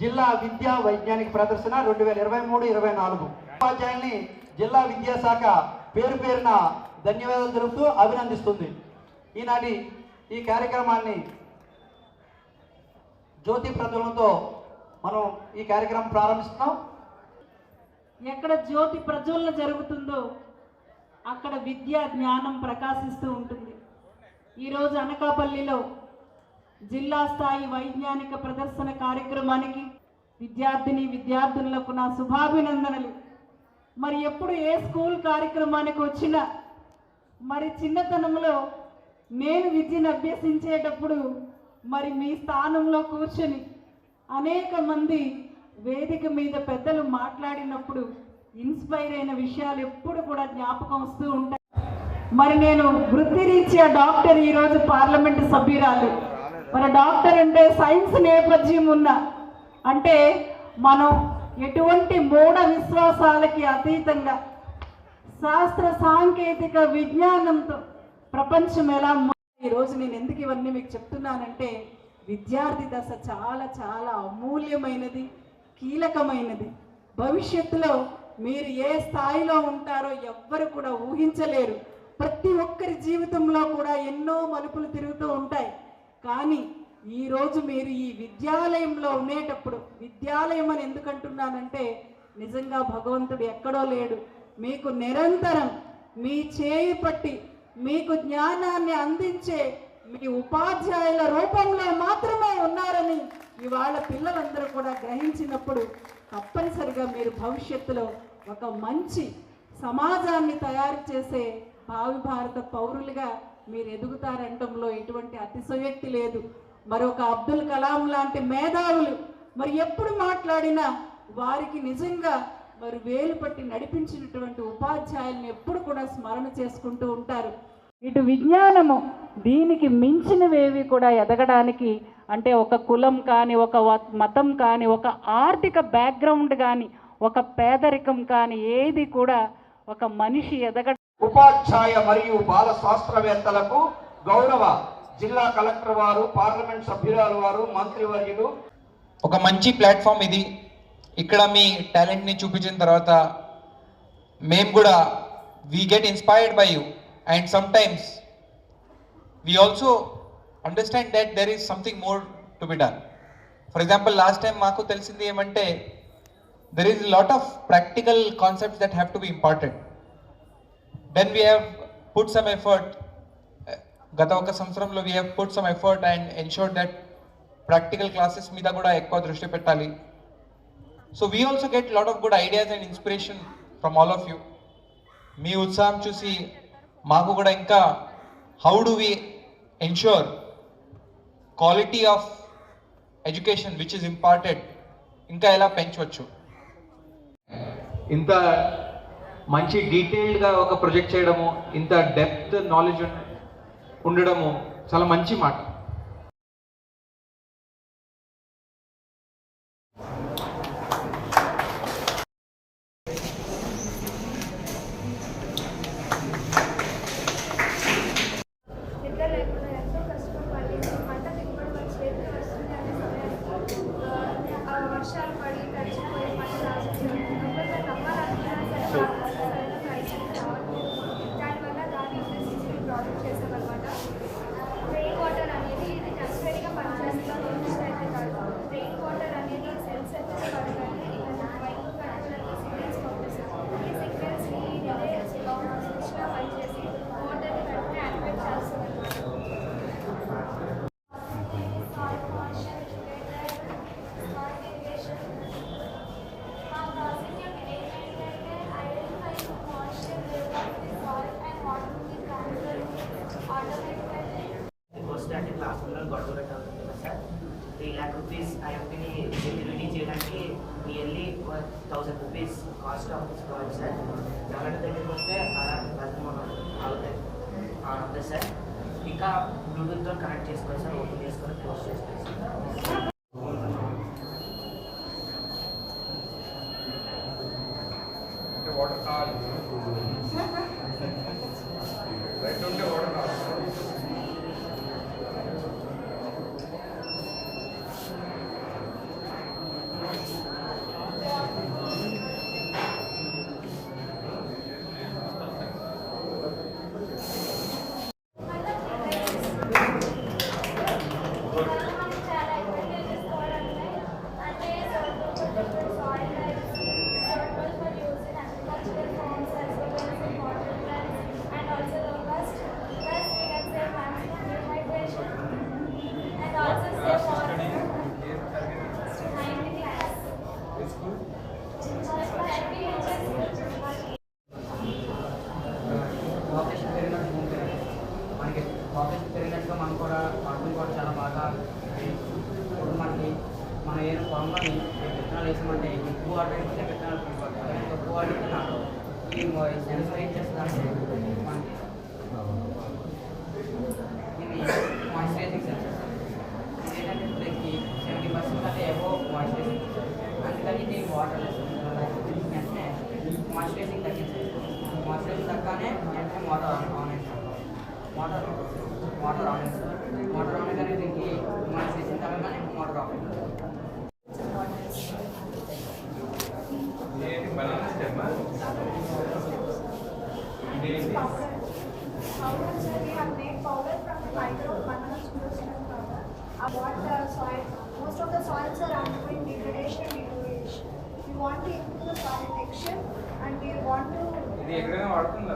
జిల్లా విద్యా వైజ్ఞానిక ప్రదర్శన 2023-24 ఉపాధ్యాయుల్ని జిల్లా విద్యాశాఖ పేరు పేరున ధన్యవాదాలు తెలుపుతూ అభినందిస్తుంది. ఈనాటి ఈ కార్యక్రమాన్ని జ్యోతి ప్రజ్వలనతో మనం ఈ కార్యక్రమం ప్రారంభిస్తున్నాం. ఎక్కడ జ్యోతి ప్రజ్వలన జరుగుతుందో అక్కడ విద్యా జ్ఞానం ప్రకాశిస్తూ ఉంటుంది. ఈరోజు అనకాపల్లిలో జిల్లా స్థాయి వైజ్ఞానిక ప్రదర్శన కార్యక్రమానికి విద్యార్థులకు నా శుభాభినందనలు. మరి ఎప్పుడు ఏ స్కూల్ కార్యక్రమానికి వచ్చినా మరి చిన్నతనంలో నేను విద్యను అభ్యసించేటప్పుడు మరి మీ స్థానంలో కూర్చొని అనేక మంది వేదిక మీద పెద్దలు మాట్లాడినప్పుడు ఇన్స్పైర్ అయిన విషయాలు ఎప్పుడు కూడా జ్ఞాపకం వస్తూ ఉంటాయి. మరి నేను వృత్తిరీత్యా డాక్టర్, ఈరోజు పార్లమెంటు సభ్యురాలు. మరి డాక్టర్ అంటే సైన్స్ నేపథ్యం ఉన్న, అంటే మనం ఎటువంటి మూఢ విశ్వాసాలకి అతీతంగా శాస్త్ర సాంకేతిక విజ్ఞానంతో ప్రపంచం ఎలా. ఈరోజు నేను ఎందుకు ఇవన్నీ మీకు చెప్తున్నానంటే విద్యార్థి దశ చాలా చాలా అమూల్యమైనది, కీలకమైనది. భవిష్యత్తులో మీరు ఏ స్థాయిలో ఉంటారో ఎవ్వరు కూడా ఊహించలేరు. ప్రతి ఒక్కరి జీవితంలో కూడా ఎన్నో మలుపులు తిరుగుతూ ఉంటాయి. కానీ ఈరోజు మీరు ఈ విద్యాలయంలో ఉండేటప్పుడు, విద్యాలయం అని ఎందుకంటున్నానంటే నిజంగా భగవంతుడు ఎక్కడో లేడు, మీకు నిరంతరం మీ చేయి పట్టి మీకు జ్ఞానాన్ని అందించే మీ ఉపాధ్యాయుల రూపంలో మాత్రమే ఉన్నారని ఇవాళ పిల్లలందరూ కూడా గ్రహించినప్పుడు తప్పనిసరిగా మీరు భవిష్యత్తులో ఒక మంచి సమాజాన్ని తయారు చేసే భావి భారత పౌరులుగా మీరు ఎదుగుతారంటంలో ఎటువంటి అతిశయోక్తి లేదు. మరొక అబ్దుల్ కలాం లాంటి మేధావులు మరి ఎప్పుడు మాట్లాడినా వారికి నిజంగా మరి వేలు పట్టి నడిపించినటువంటి ఉపాధ్యాయులను ఎప్పుడు కూడా స్మరణ చేసుకుంటూ ఉంటారు. ఇటు విజ్ఞానము దీనికి మించినవేవి కూడా ఎదగడానికి, అంటే ఒక కులం కానీ, ఒక మతం కానీ, ఒక ఆర్థిక బ్యాక్గ్రౌండ్ కానీ, ఒక పేదరికం కానీ ఏది కూడా ఒక మనిషి ఎదగ. ఉపాధ్యాయ మరియు బాల శాస్త్రవేత్తలకు గౌరవ జిల్లా కలెక్టర్ వారు, పార్లమెంట్ సభ్యురాలు వారు, మంత్రివర్యులు ఒక మంచి ప్లాట్ఫామ్ ఇది. ఇక్కడ మీ టాలెంట్ని చూపించిన తర్వాత మేము కూడా we get inspired by you, and sometimes we also understand that there is something more to be done. For example last time మాకు తెలిసింది ఏమంటే there is lot of practical concepts that have to be important. Then we have put some effort. గత ఒక సంవత్సరంలో we have put some effort and ensure that practical classes మీద కూడా ఎక్కువ దృష్టి పెట్టాలి. So we also get lot of good ideas and inspiration from all of you. మీ ఉత్సాహం చూసి మాకు కూడా ఇంకా how do we ensure quality of education which is important ఇంకా ఎలా పెంచవచ్చు. ఇంత మంచి డీటెయిల్డ్గా ఒక ప్రొజెక్ట్ చేయడము, ఇంత డెప్త్ నాలెడ్జ్ ఉండడము చాలా మంచి మాట. వర్షాలు పడి తడిచిపోయి పంట దానివల్ల దాన్ని ఇండస్ట్రీస్ ప్రాజెక్ట్ చేసామన్నమాట. రెయిన్ వాటర్ అనేది ఇది టెంపరీగా పనిచేస్తున్న అయితే కాదు. రెయిన్ వాటర్ అనేది సెల్స్ అయితే పడగానే వైపు కట్టులకి సిగ్నల్స్ పంపిస్తాం. ఈ సిగ్నల్స్ని ఇదే స్విచ్గా పనిచేసి వాటర్ని వెంటనే యాక్టివేట్ చేస్తాం అన్నమాట. ₹3,00,000 ఐఎంపీని సెక్యూరిటీ చేయడానికి nearly ₹1,000 cost of this project sir. ఎవరైనా దగ్గరికి వస్తే అవుతుంది సార్. ఇంకా బ్లూటూత్తో కనెక్ట్ చేసుకోవాలి సార్, ఓపెన్ చేసుకొని క్లోజ్ చేసుకోవాలి సార్. ప్రాసెస్ పెరిగినట్టుగా మనం కూడా వాటిని కూడా చాలా బాగా ఇప్పుడు మనకి మనం ఏదైనా పొలంలోని విత్తనాలు వేసామంటే ఎక్కువ వాటర్ అయితే విత్తనాలు పడిపోతాయి, తక్కువ వాటర్ అయితే నాకు ఈ సెన్సర్ ఏం చేస్తుందంటే మనకి ఇది మాయిశ్చరైజింగ్ సెన్సర్ ఏంటంటే ఇప్పటికి 70% అంటే ఎబో మాయిశ్చరైజింగ్, అందుకని ఇది వాటర్ వెంటనే మాయిశ్చరైజింగ్ తగ్గించాలి. మాయిశ్చరైజింగ్ తగ్గగానే వెంటనే మోటార్ ఆన్ అయింది, మోటార్ ఆన్ అయింది, మోటార్ ఆన్ కానీ దీనికి మాయిశ్చరైజింగ్ తగ్గగానే మోటార్ ఆఫ్ అయింది. Powder, sir, we have made powder from the fiber of banana sugar powder. What soil? Most of the soils are undergoing degradation and deterioration. We want to improve the soil texture and we want to. ఇది ఎక్కడైనా వాడుతుందా?